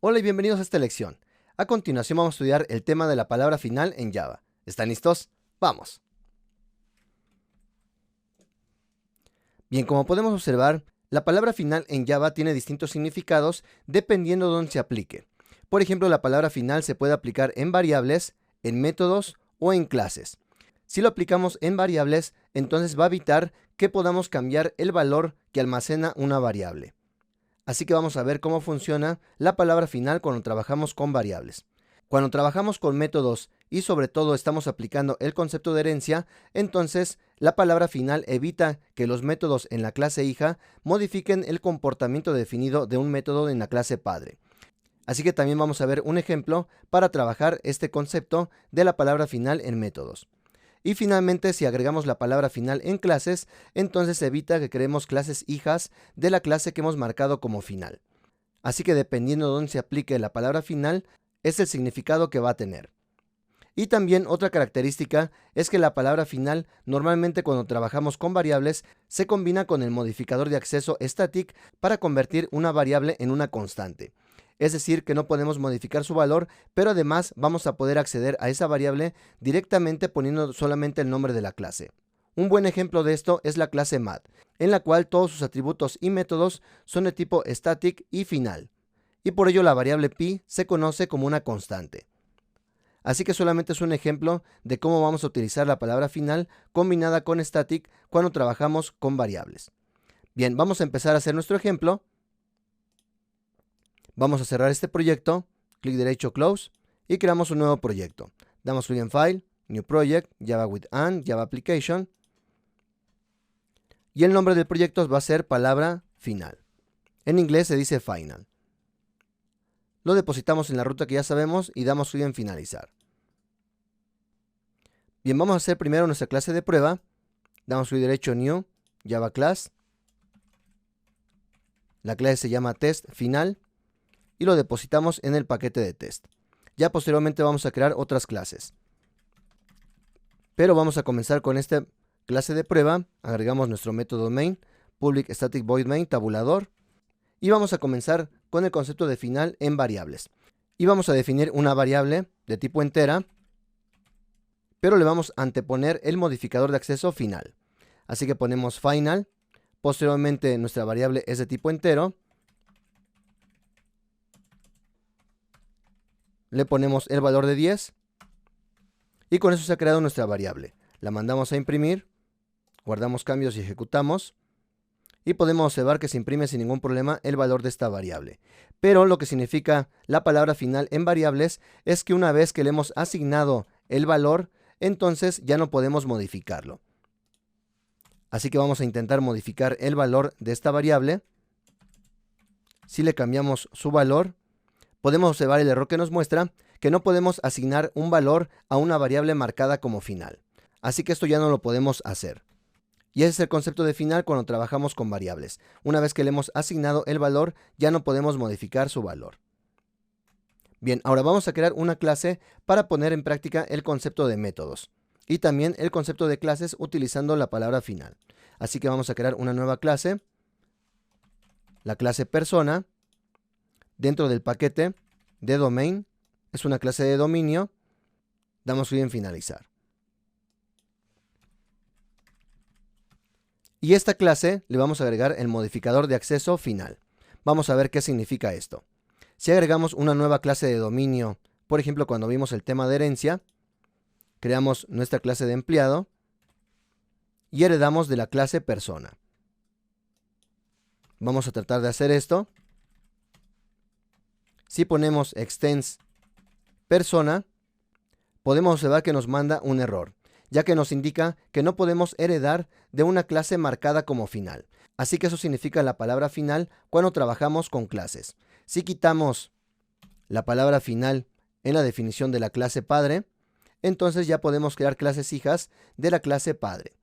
Hola y bienvenidos a esta lección. A continuación vamos a estudiar el tema de la palabra final en Java. ¿Están listos? ¡Vamos! Bien, como podemos observar, la palabra final en Java tiene distintos significados dependiendo de dónde se aplique. Por ejemplo, la palabra final se puede aplicar en variables, en métodos o en clases. Si lo aplicamos en variables, entonces va a evitar que podamos cambiar el valor que almacena una variable. Así que vamos a ver cómo funciona la palabra final cuando trabajamos con variables. Cuando trabajamos con métodos y sobre todo estamos aplicando el concepto de herencia, entonces la palabra final evita que los métodos en la clase hija modifiquen el comportamiento definido de un método en la clase padre. Así que también vamos a ver un ejemplo para trabajar este concepto de la palabra final en métodos. Y finalmente, si agregamos la palabra final en clases, entonces evita que creemos clases hijas de la clase que hemos marcado como final. Así que dependiendo de dónde se aplique la palabra final, es el significado que va a tener. Y también otra característica es que la palabra final normalmente cuando trabajamos con variables se combina con el modificador de acceso static para convertir una variable en una constante. Es decir, que no podemos modificar su valor, pero además vamos a poder acceder a esa variable directamente poniendo solamente el nombre de la clase. Un buen ejemplo de esto es la clase Math, en la cual todos sus atributos y métodos son de tipo static y final, y por ello la variable pi se conoce como una constante. Así que solamente es un ejemplo de cómo vamos a utilizar la palabra final combinada con static cuando trabajamos con variables. Bien, vamos a empezar a hacer nuestro ejemplo. Vamos a cerrar este proyecto, clic derecho Close y creamos un nuevo proyecto. Damos clic en File, New Project, Java with and, Java Application. Y el nombre del proyecto va a ser palabra final. En inglés se dice Final. Lo depositamos en la ruta que ya sabemos y damos clic en Finalizar. Bien, vamos a hacer primero nuestra clase de prueba. Damos clic derecho New, Java Class. La clase se llama Test Final. Y lo depositamos en el paquete de test. Ya posteriormente vamos a crear otras clases. Pero vamos a comenzar con esta clase de prueba. Agregamos nuestro método main, public static void main tabulador. Y vamos a comenzar con el concepto de final en variables. Y vamos a definir una variable de tipo entera, pero le vamos a anteponer el modificador de acceso final. Así que ponemos final. Posteriormente nuestra variable es de tipo entero. Le ponemos el valor de 10 y con eso se ha creado nuestra variable. La mandamos a imprimir, guardamos cambios y ejecutamos y podemos observar que se imprime sin ningún problema el valor de esta variable. Pero lo que significa la palabra final en variables es que una vez que le hemos asignado el valor, entonces ya no podemos modificarlo. Así que vamos a intentar modificar el valor de esta variable. Si le cambiamos su valor, podemos observar el error que nos muestra que no podemos asignar un valor a una variable marcada como final. Así que esto ya no lo podemos hacer. Y ese es el concepto de final cuando trabajamos con variables. Una vez que le hemos asignado el valor, ya no podemos modificar su valor. Bien, ahora vamos a crear una clase para poner en práctica el concepto de métodos. Y también el concepto de clases utilizando la palabra final. Así que vamos a crear una nueva clase. La clase persona. Dentro del paquete de domain, es una clase de dominio, damos clic en finalizar. Y a esta clase le vamos a agregar el modificador de acceso final. Vamos a ver qué significa esto. Si agregamos una nueva clase de dominio, por ejemplo cuando vimos el tema de herencia, creamos nuestra clase de empleado y heredamos de la clase persona. Vamos a tratar de hacer esto. Si ponemos extends persona, podemos observar que nos manda un error, ya que nos indica que no podemos heredar de una clase marcada como final. Así que eso significa la palabra final cuando trabajamos con clases. Si quitamos la palabra final en la definición de la clase padre, entonces ya podemos crear clases hijas de la clase padre.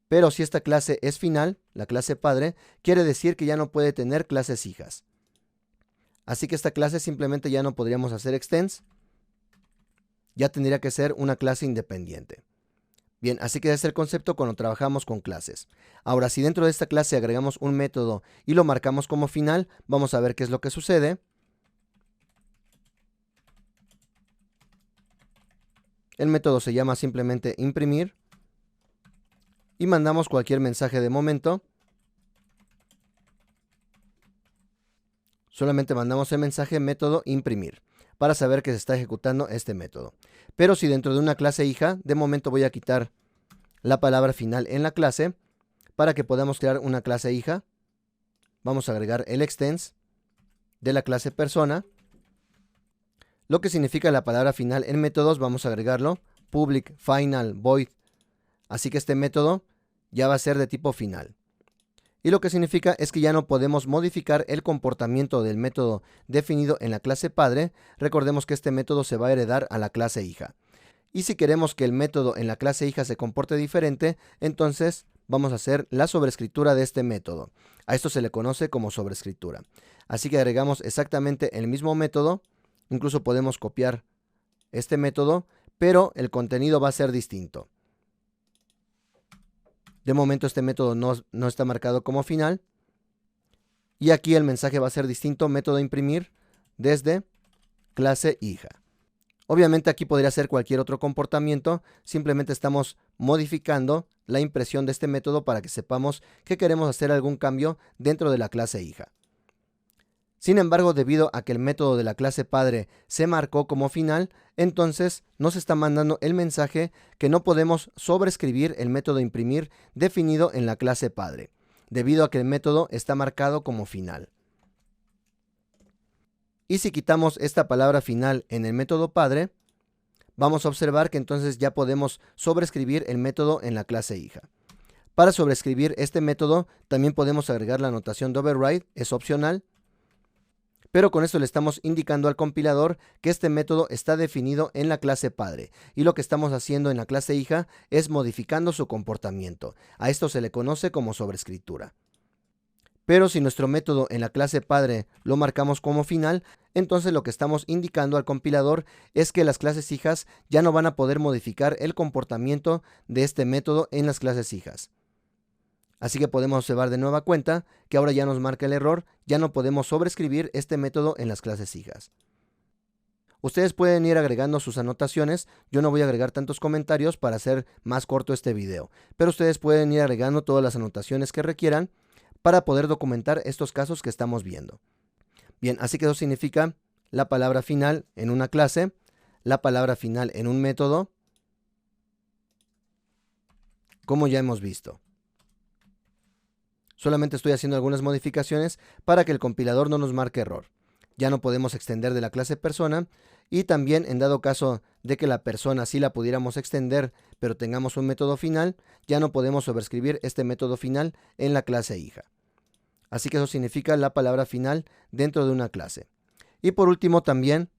Pero si esta clase es final, la clase padre, quiere decir que ya no puede tener clases hijas. Así que esta clase simplemente ya no podríamos hacer extends. Ya tendría que ser una clase independiente. Bien, así que ese es el concepto cuando trabajamos con clases. Ahora, si dentro de esta clase agregamos un método y lo marcamos como final, vamos a ver qué es lo que sucede. El método se llama simplemente imprimir y mandamos cualquier mensaje de momento. Solamente mandamos el mensaje método imprimir para saber que se está ejecutando este método. Pero si dentro de una clase hija, de momento voy a quitar la palabra final en la clase para que podamos crear una clase hija. Vamos a agregar el extends de la clase persona. Lo que significa la palabra final en métodos, vamos a agregarlo public final void. Así que este método ya va a ser de tipo final. Y lo que significa es que ya no podemos modificar el comportamiento del método definido en la clase padre. Recordemos que este método se va a heredar a la clase hija. Y si queremos que el método en la clase hija se comporte diferente, entonces vamos a hacer la sobrescritura de este método. A esto se le conoce como sobrescritura. Así que agregamos exactamente el mismo método. Incluso podemos copiar este método, pero el contenido va a ser distinto. De momento este método no está marcado como final. Y aquí el mensaje va a ser distinto, método imprimir desde clase hija. Obviamente aquí podría ser cualquier otro comportamiento, simplemente estamos modificando la impresión de este método para que sepamos que queremos hacer algún cambio dentro de la clase hija. Sin embargo, debido a que el método de la clase padre se marcó como final, entonces nos está mandando el mensaje que no podemos sobreescribir el método imprimir definido en la clase padre, debido a que el método está marcado como final. Y si quitamos esta palabra final en el método padre, vamos a observar que entonces ya podemos sobreescribir el método en la clase hija. Para sobreescribir este método también podemos agregar la notación de override, es opcional. Pero con esto le estamos indicando al compilador que este método está definido en la clase padre y lo que estamos haciendo en la clase hija es modificando su comportamiento. A esto se le conoce como sobrescritura. Pero si nuestro método en la clase padre lo marcamos como final, entonces lo que estamos indicando al compilador es que las clases hijas ya no van a poder modificar el comportamiento de este método en las clases hijas. Así que podemos observar de nueva cuenta que ahora ya nos marca el error, ya no podemos sobreescribir este método en las clases hijas. Ustedes pueden ir agregando sus anotaciones, yo no voy a agregar tantos comentarios para hacer más corto este video, pero ustedes pueden ir agregando todas las anotaciones que requieran para poder documentar estos casos que estamos viendo. Bien, así que eso significa la palabra final en una clase, la palabra final en un método, como ya hemos visto. Solamente estoy haciendo algunas modificaciones para que el compilador no nos marque error. Ya no podemos extender de la clase persona y también en dado caso de que la persona sí la pudiéramos extender pero tengamos un método final, ya no podemos sobreescribir este método final en la clase hija. Así que eso significa la palabra final dentro de una clase. Y por último también,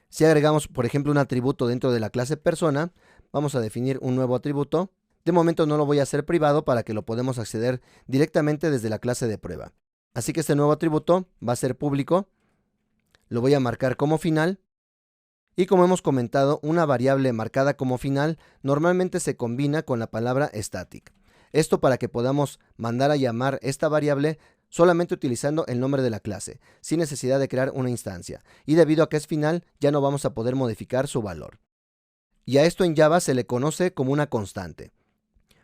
si agregamos por ejemplo un atributo dentro de la clase persona, vamos a definir un nuevo atributo. De momento no lo voy a hacer privado para que lo podamos acceder directamente desde la clase de prueba. Así que este nuevo atributo va a ser público, lo voy a marcar como final y como hemos comentado, una variable marcada como final normalmente se combina con la palabra static. Esto para que podamos mandar a llamar esta variable solamente utilizando el nombre de la clase, sin necesidad de crear una instancia. Y debido a que es final, ya no vamos a poder modificar su valor. Y a esto en Java se le conoce como una constante.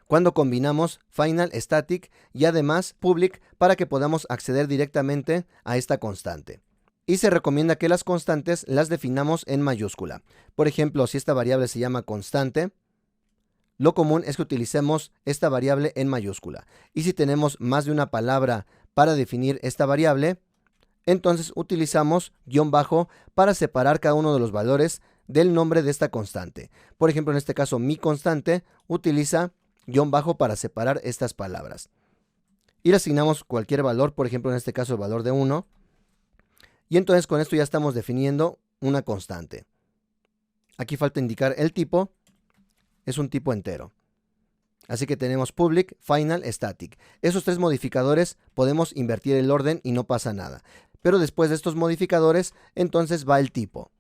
Cuando combinamos final static y además public para que podamos acceder directamente a esta constante. Y se recomienda que las constantes las definamos en mayúscula. Por ejemplo, si esta variable se llama constante, lo común es que utilicemos esta variable en mayúscula. Y si tenemos más de una palabra para definir esta variable, entonces utilizamos guión bajo para separar cada uno de los valores del nombre de esta constante. Por ejemplo, en este caso, mi constante utiliza guión bajo para separar estas palabras. Y le asignamos cualquier valor, por ejemplo, en este caso el valor de 1. Y entonces con esto ya estamos definiendo una constante. Aquí falta indicar el tipo, es un tipo entero. Así que tenemos public, final, static. Esos tres modificadores podemos invertir el orden y no pasa nada. Pero después de estos modificadores, entonces va el tipo.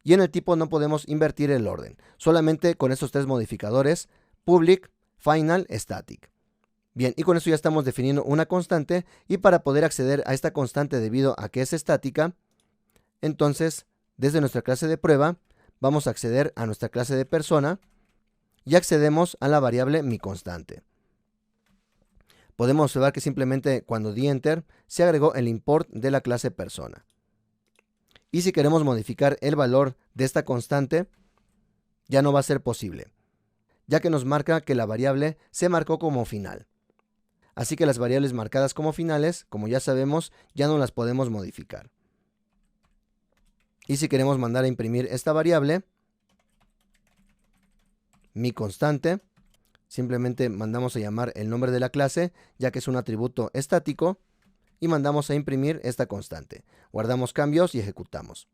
Y en el tipo no podemos invertir el orden. Solamente con estos tres modificadores, public, final, static. Bien, y con esto ya estamos definiendo una constante y para poder acceder a esta constante debido a que es estática, entonces desde nuestra clase de prueba vamos a acceder a nuestra clase de persona y accedemos a la variable mi constante. Podemos observar que simplemente cuando di Enter se agregó el import de la clase persona. Y si queremos modificar el valor de esta constante, ya no va a ser posible, ya que nos marca que la variable se marcó como final. Así que las variables marcadas como finales, como ya sabemos, ya no las podemos modificar. Y si queremos mandar a imprimir esta variable, mi constante, simplemente mandamos a llamar el nombre de la clase, ya que es un atributo estático, y mandamos a imprimir esta constante. Guardamos cambios y ejecutamos.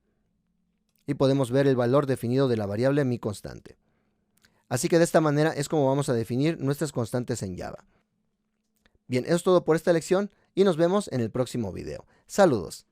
Y podemos ver el valor definido de la variable mi constante. Así que de esta manera es como vamos a definir nuestras constantes en Java. Bien, eso es todo por esta lección y nos vemos en el próximo video. Saludos.